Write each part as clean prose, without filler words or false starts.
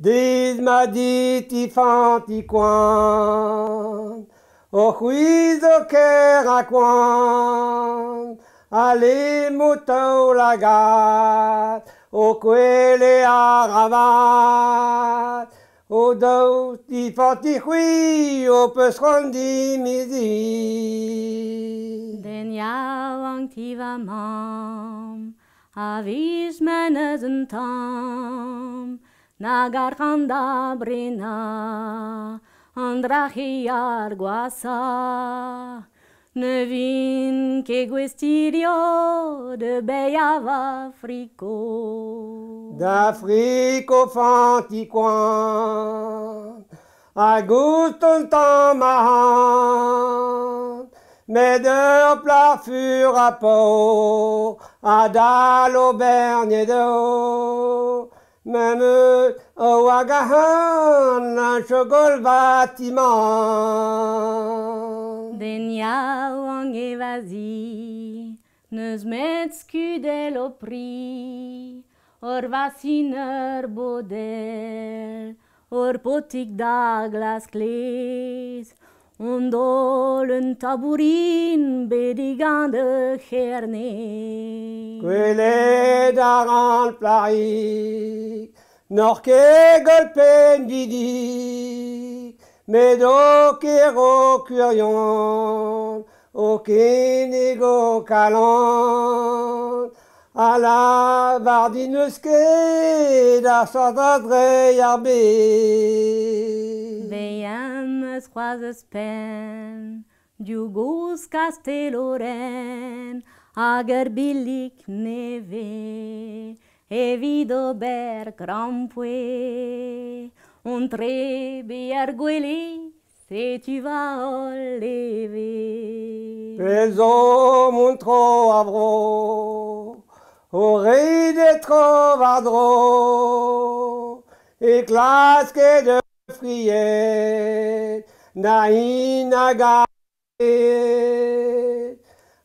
Dis ma dit ti fanti quan, o quiz o kera quan, ale moto lagat, o quelle aravat, o do ti fanti qui, o pescondi midi. Den jouwang tiva mam, avis menes een tam, nagar ganda brina, andrachiar guasa, nevin que guestirio de beiava frico. D'Afrique au fanticoin, à Gouston tamahan, mais de plat fur à peau, à dalle au bernier d'eau, même au Wagahan, un chogol bâtiment. Den jouwang evasi, neus met skudel o pri, or vasiner bodel, or potik da glas kles, ondol een tabourin bedigan de cherne. Quelle daran plarik, nor che golpen vidik, medo kero curion, o kenego kalan, a la vardinuske da sadadre yarbe. Veiem scoazes pen, diugos casteloren, ager bilic neve, evido ber crampue, on trebe argueli, se tu vas au lever. Peso montro avro, ore de trovadro, et clasque de friet, naïnaga,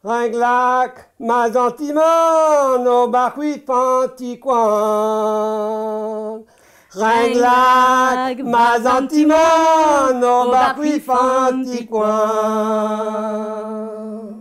ringlac, mazantiman, no bacui fanticoin. Ringlac, mazantiman, no bacui fanticoin.